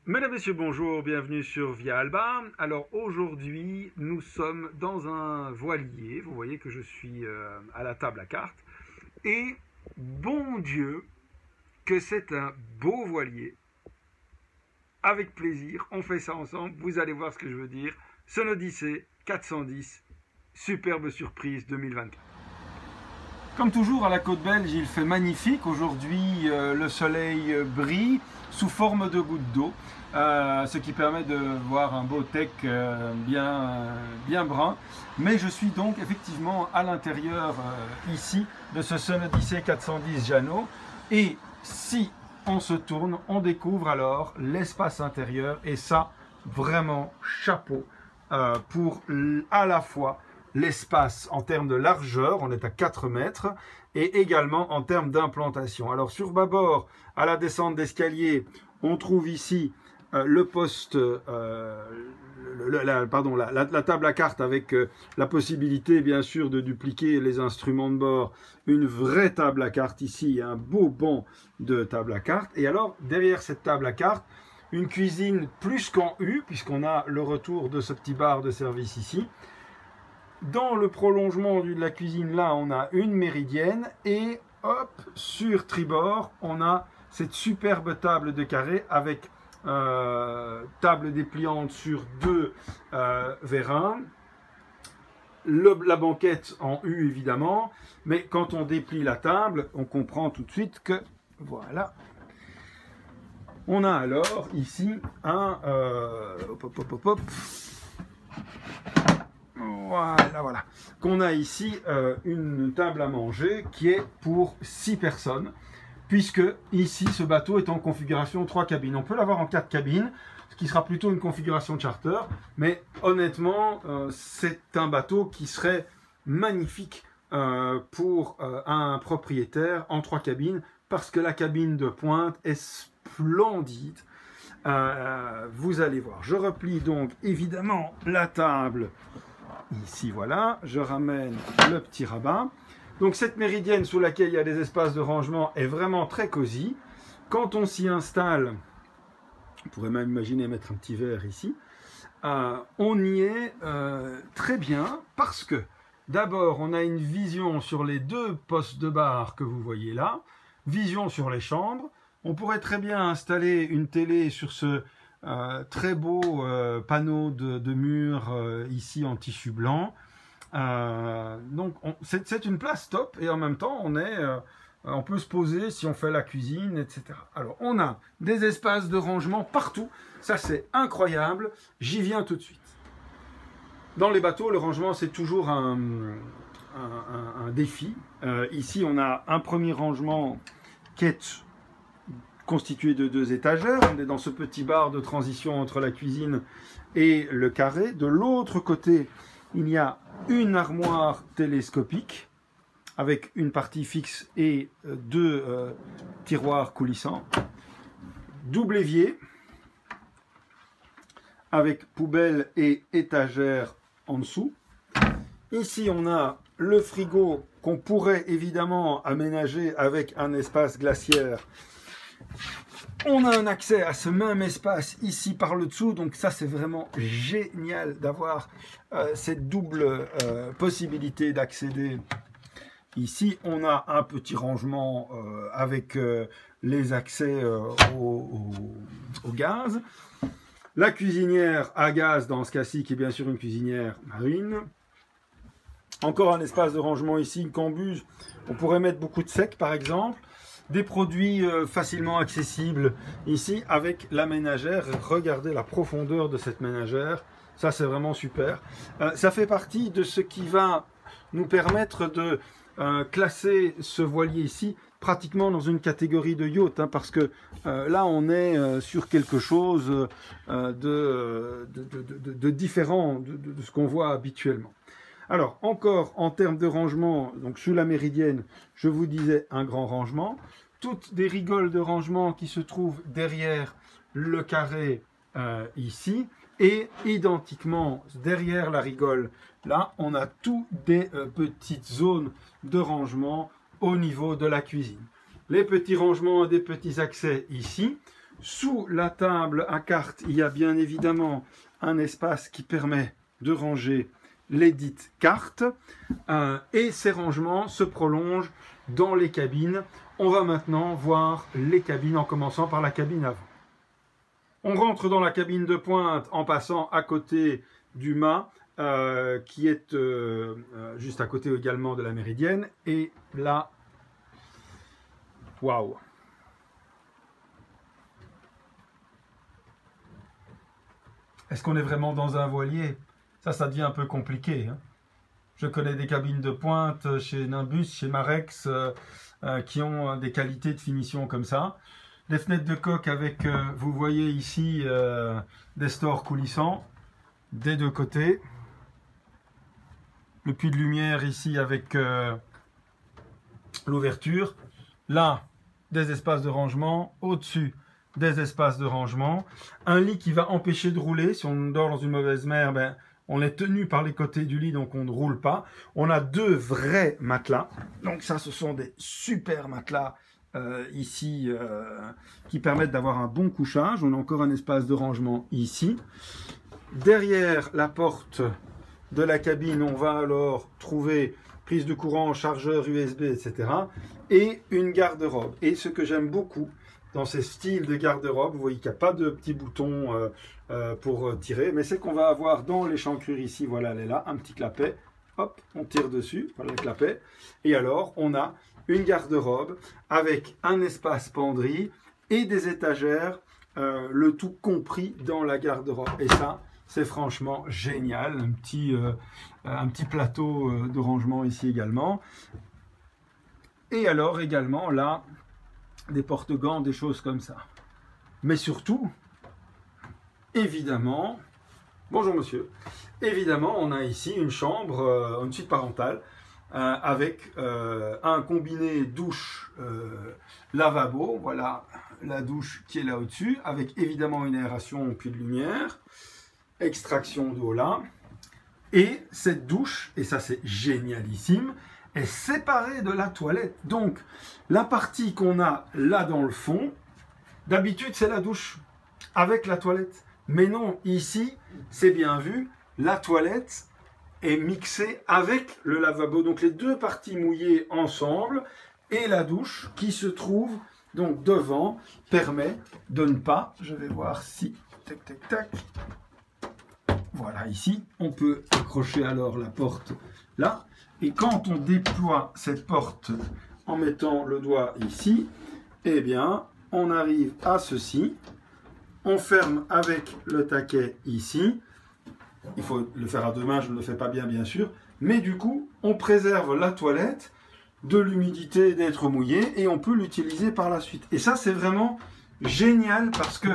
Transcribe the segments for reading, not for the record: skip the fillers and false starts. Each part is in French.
Mesdames, Messieurs, bonjour, bienvenue sur Via Alba. Alors aujourd'hui, nous sommes dans un voilier. Vous voyez que je suis à la table à cartes. Et bon Dieu, que c'est un beau voilier. Avec plaisir, on fait ça ensemble. Vous allez voir ce que je veux dire. Son Odyssée 410, superbe surprise 2024. Comme toujours à la côte belge, il fait magnifique. Aujourd'hui, le soleil brille sous forme de gouttes d'eau, ce qui permet de voir un beau tech bien brun. Mais je suis donc effectivement à l'intérieur ici de ce Son Odyssey 410 Jeannot. Et si on se tourne, on découvre alors l'espace intérieur. Et ça, vraiment, chapeau pour à la fois l'espace en termes de largeur, on est à 4 mètres, et également en termes d'implantation. Alors sur bâbord, à la descente d'escalier, on trouve ici le poste, la table à cartes avec la possibilité bien sûr de dupliquer les instruments de bord, une vraie table à cartes ici, un beau banc de table à cartes. Et alors derrière cette table à cartes, une cuisine plus qu'en U, puisqu'on a le retour de ce petit bar de service ici. Dans le prolongement de la cuisine, là, on a une méridienne et hop, sur tribord, on a cette superbe table de carré avec table dépliante sur deux vérins. La banquette en U, évidemment, mais quand on déplie la table, on comprend tout de suite que, voilà, on a alors ici un... Voilà. Qu'on a ici une table à manger qui est pour 6 personnes, puisque ici, ce bateau est en configuration 3 cabines. On peut l'avoir en 4 cabines, ce qui sera plutôt une configuration charter, mais honnêtement, c'est un bateau qui serait magnifique pour un propriétaire en 3 cabines, parce que la cabine de pointe est splendide. Vous allez voir. Je replie donc évidemment la table. Ici, voilà, je ramène le petit rabat. Donc cette méridienne sous laquelle il y a des espaces de rangement est vraiment très cosy. Quand on s'y installe, on pourrait même imaginer mettre un petit verre ici, on y est très bien parce que d'abord on a une vision sur les 2 postes de bar que vous voyez là, vision sur les chambres. On pourrait très bien installer une télé sur ce très beau panneau de mur ici en tissu blanc. Donc c'est une place top et en même temps on peut se poser si on fait la cuisine, etc. Alors on a des espaces de rangement partout, ça c'est incroyable, j'y viens tout de suite. Dans les bateaux, le rangement c'est toujours un défi. Ici on a un premier rangement qui est constitué de 2 étagères. On est dans ce petit bar de transition entre la cuisine et le carré. De l'autre côté, il y a une armoire télescopique avec une partie fixe et 2 tiroirs coulissants. Double évier avec poubelle et étagère en dessous. Ici, on a le frigo qu'on pourrait évidemment aménager avec un espace glaciaire. On a un accès à ce même espace ici par le dessous, donc ça c'est vraiment génial d'avoir cette double possibilité d'accéder. Ici on a un petit rangement avec les accès au gaz. La cuisinière à gaz dans ce cas-ci qui est bien sûr une cuisinière marine. Encore un espace de rangement ici, une cambuse. On pourrait mettre beaucoup de sec par exemple. Des produits facilement accessibles ici avec la ménagère. Regardez la profondeur de cette ménagère, ça c'est vraiment super. Ça fait partie de ce qui va nous permettre de classer ce voilier ici pratiquement dans une catégorie de yacht, parce que là on est sur quelque chose de différent de ce qu'on voit habituellement. Alors, encore en termes de rangement, donc sous la méridienne, je vous disais un grand rangement. Toutes des rigoles de rangement qui se trouvent derrière le carré ici. Et identiquement derrière la rigole, là, on a toutes des petites zones de rangement au niveau de la cuisine. Les petits rangements et des petits accès ici. Sous la table à cartes, il y a bien évidemment un espace qui permet de ranger les dites cartes. Et ces rangements se prolongent dans les cabines. On va maintenant voir les cabines en commençant par la cabine avant. On rentre dans la cabine de pointe en passant à côté du mât qui est juste à côté également de la méridienne. Et là, waouh! Est-ce qu'on est vraiment dans un voilier? Ça devient un peu compliqué. Hein. Je connais des cabines de pointe chez Nimbus, chez Marex, qui ont des qualités de finition comme ça. Des fenêtres de coque avec, vous voyez ici, des stores coulissants des deux côtés. Le puits de lumière ici avec l'ouverture. Là, des espaces de rangement. Au-dessus, des espaces de rangement. Un lit qui va empêcher de rouler. Si on dort dans une mauvaise mer, ben, on est tenu par les côtés du lit, donc on ne roule pas. On a deux vrais matelas. Donc ça, ce sont des super matelas ici qui permettent d'avoir un bon couchage. On a encore un espace de rangement ici. Derrière la porte de la cabine, on va alors trouver prise de courant, chargeur USB, etc. Et une garde-robe. Et ce que j'aime beaucoup dans ces styles de garde-robe, vous voyez qu'il n'y a pas de petits boutons pour tirer, mais c'est qu'on va avoir dans l'échancrure ici, voilà, elle est là, un petit clapet, hop, on tire dessus, voilà le clapet, et alors on a une garde-robe avec un espace penderie et des étagères, le tout compris dans la garde-robe, et ça, c'est franchement génial, un petit plateau de rangement ici également, et alors également là, des porte-gants, des choses comme ça. Mais surtout, évidemment, bonjour monsieur, évidemment on a ici une chambre, une suite parentale, avec un combiné douche lavabo, voilà la douche qui est là au-dessus, avec évidemment une aération puis de lumière, extraction d'eau là, et cette douche, et ça c'est génialissime, est séparée de la toilette. Donc la partie qu'on a là dans le fond, d'habitude c'est la douche avec la toilette. Mais non, ici, c'est bien vu, la toilette est mixée avec le lavabo. Donc les deux parties mouillées ensemble et la douche qui se trouve donc devant permet de ne pas, je vais voir si, tac tac tac, voilà ici, on peut accrocher alors la porte là. Et quand on déploie cette porte en mettant le doigt ici, eh bien, on arrive à ceci. On ferme avec le taquet ici. Il faut le faire à deux mains, je ne le fais pas bien, bien sûr. Mais du coup, on préserve la toilette de l'humidité d'être mouillée et on peut l'utiliser par la suite. Et ça, c'est vraiment génial parce que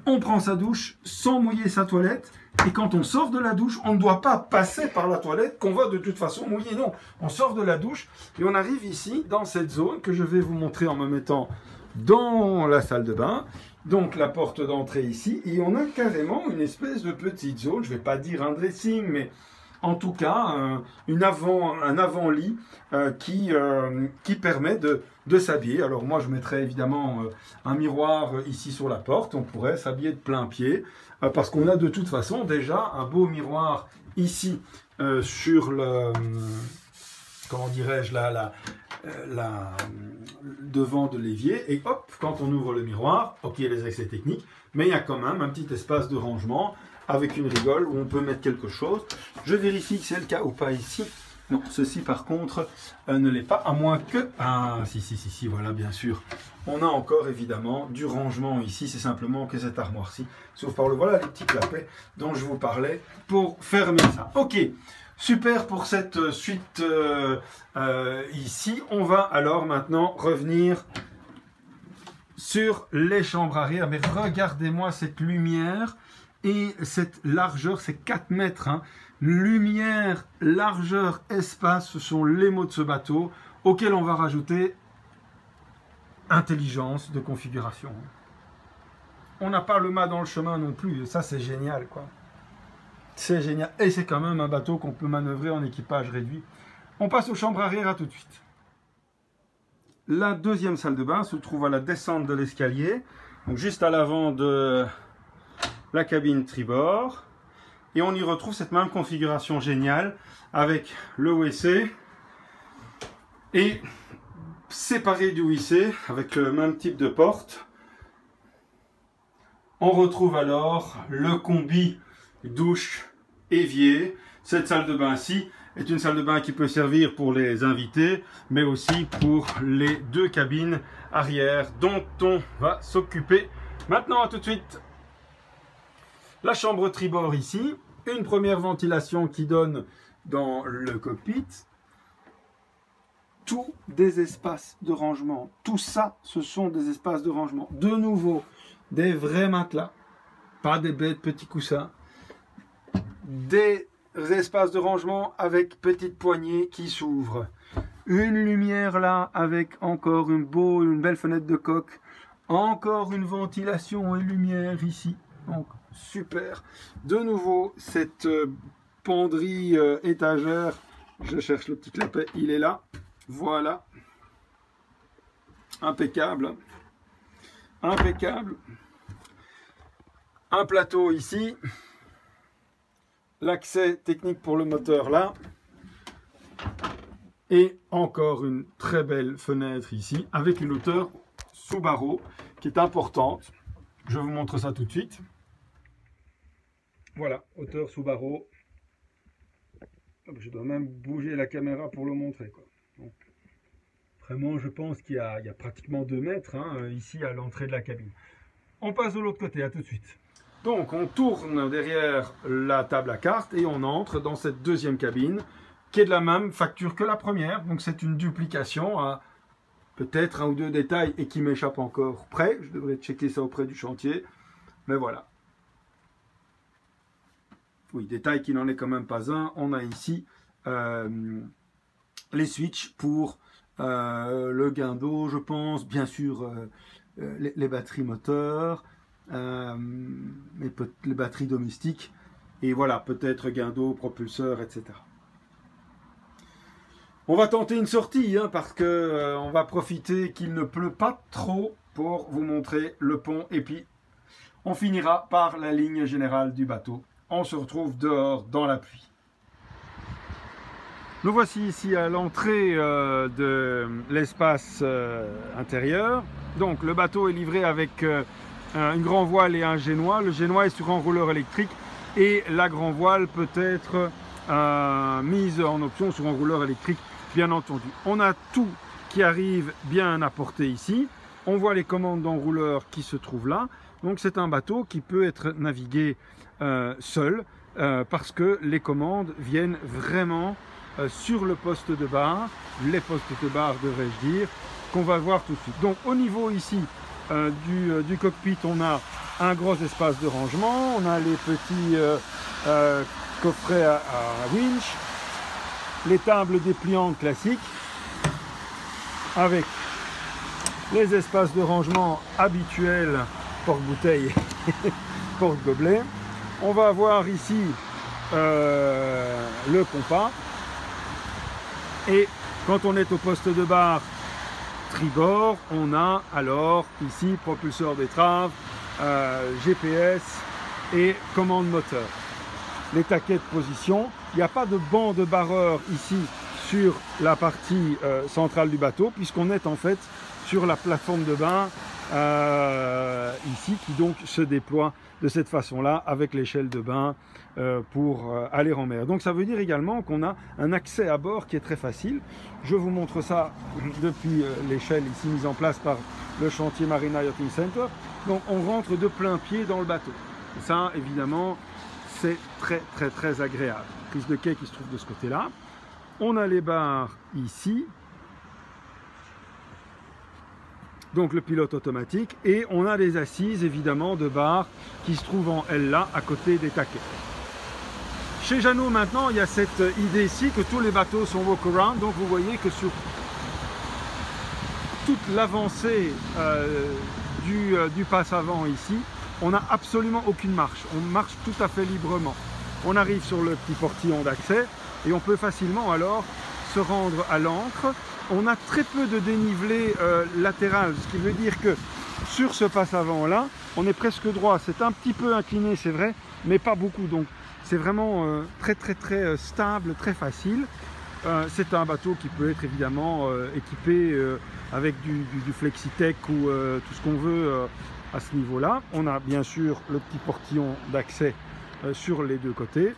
on prend sa douche sans mouiller sa toilette. Et quand on sort de la douche, on ne doit pas passer par la toilette qu'on va de toute façon mouiller. Non, on sort de la douche et on arrive ici, dans cette zone que je vais vous montrer en me mettant dans la salle de bain. Donc la porte d'entrée ici. Et on a carrément une espèce de petite zone, je ne vais pas dire un dressing, mais en tout cas un avant-lit qui permet de s'habiller. Alors moi je mettrais évidemment un miroir ici sur la porte, on pourrait s'habiller de plein pied, parce qu'on a de toute façon déjà un beau miroir ici sur le, comment dirais-je, devant de l'évier, et hop, quand on ouvre le miroir, ok les accès techniques, mais il y a quand même un petit espace de rangement, avec une rigole où on peut mettre quelque chose. Je vérifie que c'est le cas ou pas ici. Non, ceci par contre ne l'est pas, à moins que... Ah, si, voilà, bien sûr. On a encore évidemment du rangement ici, c'est simplement que cette armoire-ci s'ouvre par le... Voilà les petits clapets dont je vous parlais pour fermer ça. Ok, super pour cette suite ici. On va alors maintenant revenir sur les chambres arrière. Mais regardez-moi cette lumière et cette largeur, c'est 4 mètres. Hein. Lumière, largeur, espace, ce sont les mots de ce bateau auquel on va rajouter intelligence de configuration. On n'a pas le mât dans le chemin non plus, et ça c'est génial, quoi. C'est génial, et c'est quand même un bateau qu'on peut manœuvrer en équipage réduit. On passe aux chambres arrière, à tout de suite. La deuxième salle de bain se trouve à la descente de l'escalier. donc juste à l'avant de la cabine tribord. Et on y retrouve cette même configuration géniale avec le WC et séparé du WC avec le même type de porte. On retrouve alors le combi douche évier. Cette salle de bain-ci est une salle de bain qui peut servir pour les invités, mais aussi pour les deux cabines arrière dont on va s'occuper maintenant. À tout de suite. La chambre tribord ici, une première ventilation qui donne dans le cockpit. Tous des espaces de rangement. Tout ça, ce sont des espaces de rangement. De nouveau, des vrais matelas, pas des bêtes petits coussins. Des espaces de rangement avec petites poignées qui s'ouvrent. Une lumière là avec encore une belle fenêtre de coque. Encore une ventilation et lumière ici. Donc super. De nouveau cette penderie étagère. Je cherche le petit clapet, il est là. Voilà. Impeccable. Impeccable. Un plateau ici. L'accès technique pour le moteur là. Et encore une très belle fenêtre ici avec une hauteur sous barreau qui est importante. Je vous montre ça tout de suite. Voilà, hauteur sous barreau. Je dois même bouger la caméra pour le montrer, quoi. Donc, vraiment, je pense qu'il y a pratiquement 2 mètres hein, ici à l'entrée de la cabine. On passe de l'autre côté, à tout de suite. Donc, on tourne derrière la table à cartes et on entre dans cette deuxième cabine qui est de la même facture que la première. Donc, c'est une duplication à peut-être 1 ou 2 détails et qui m'échappe encore près. Je devrais checker ça auprès du chantier. Mais voilà. Oui, détail qui n'en est quand même pas un. On a ici les switches pour le gain d'eau, je pense. Bien sûr, les batteries moteurs, les batteries domestiques. Et voilà, peut-être gain d'eau, propulseur, etc. On va tenter une sortie, hein, parce que on va profiter qu'il ne pleut pas trop pour vous montrer le pont. Et puis, on finira par la ligne générale du bateau. On se retrouve dehors dans la pluie. Nous voici ici à l'entrée de l'espace intérieur. Donc le bateau est livré avec une grand voile et un génois. Le génois est sur enrouleur électrique et la grand voile peut être mise en option sur enrouleur électrique, bien entendu. On a tout qui arrive bien à portée ici. On voit les commandes d'enrouleur qui se trouvent là. Donc c'est un bateau qui peut être navigué seul parce que les commandes viennent vraiment sur le poste de barre, les postes de barre devrais-je dire, qu'on va voir tout de suite. Donc au niveau ici du cockpit, on a un gros espace de rangement, on a les petits coffrets à winch, les tables dépliantes classiques avec les espaces de rangement habituels, porte-bouteille, porte-gobelet. On va avoir ici le compas. Et quand on est au poste de barre tribord, on a alors ici propulseur d'étrave, GPS et commande moteur. Les taquets de position. Il n'y a pas de banc de barreur ici sur la partie centrale du bateau, puisqu'on est en fait sur la plateforme de bain ici, qui donc se déploie de cette façon-là avec l'échelle de bain pour aller en mer. Donc ça veut dire également qu'on a un accès à bord qui est très facile. Je vous montre ça depuis l'échelle ici mise en place par le chantier Marina Yachting Center. Donc on rentre de plein pied dans le bateau. Et ça, évidemment, c'est très agréable. Prise de quai qui se trouve de ce côté-là. On a les barres ici. Donc le pilote automatique, et on a les assises évidemment de barre qui se trouvent en L là à côté des taquets. Chez Jeannot maintenant il y a cette idée-ci que tous les bateaux sont walk-around, donc vous voyez que sur toute l'avancée du passe avant ici, on n'a absolument aucune marche, on marche tout à fait librement. On arrive sur le petit portillon d'accès et on peut facilement alors se rendre à l'ancre. On a très peu de dénivelé latéral, ce qui veut dire que sur ce passe-avant là, on est presque droit. C'est un petit peu incliné, c'est vrai, mais pas beaucoup. Donc c'est vraiment très stable, très facile. C'est un bateau qui peut être évidemment équipé avec du Flexitech ou tout ce qu'on veut à ce niveau-là. On a bien sûr le petit portillon d'accès sur les deux côtés.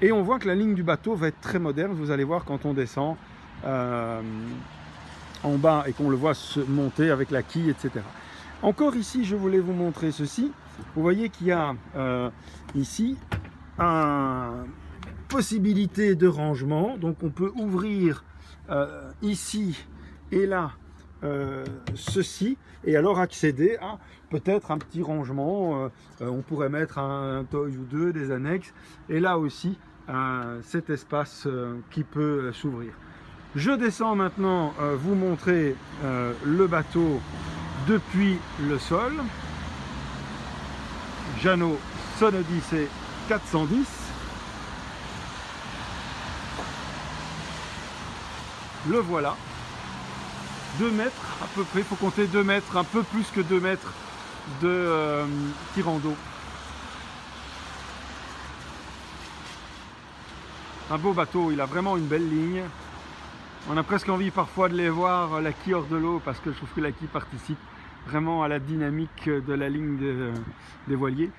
Et on voit que la ligne du bateau va être très moderne. Vous allez voir quand on descend en bas et qu'on le voit se monter avec la quille, etc. Encore ici, je voulais vous montrer ceci. Vous voyez qu'il y a ici une possibilité de rangement. Donc on peut ouvrir ici et là ceci et alors accéder à peut-être un petit rangement. On pourrait mettre un toy ou deux, des annexes, et là aussi cet espace qui peut s'ouvrir. Je descends maintenant vous montrer le bateau depuis le sol. Jeannot Sonodyssée 410. Le voilà. 2 mètres à peu près, il faut compter 2 mètres, un peu plus que 2 mètres de tirant d'eau. Un beau bateau, il a vraiment une belle ligne. On a presque envie parfois de les voir la quille hors de l'eau parce que je trouve que la quille participe vraiment à la dynamique de la ligne des voiliers.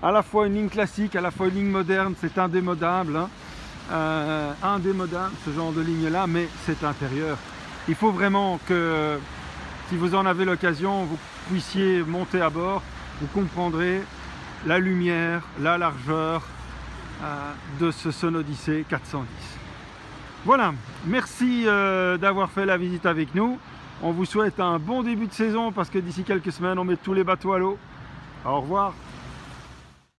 À la fois une ligne classique, à la fois une ligne moderne, c'est indémodable. Hein. Indémodable ce genre de ligne là, mais c'est intérieur. Il faut vraiment que si vous en avez l'occasion, vous puissiez monter à bord, vous comprendrez la lumière, la largeur de ce Sonodyssée 410. Voilà, merci d'avoir fait la visite avec nous. On vous souhaite un bon début de saison parce que d'ici quelques semaines on met tous les bateaux à l'eau. Au revoir.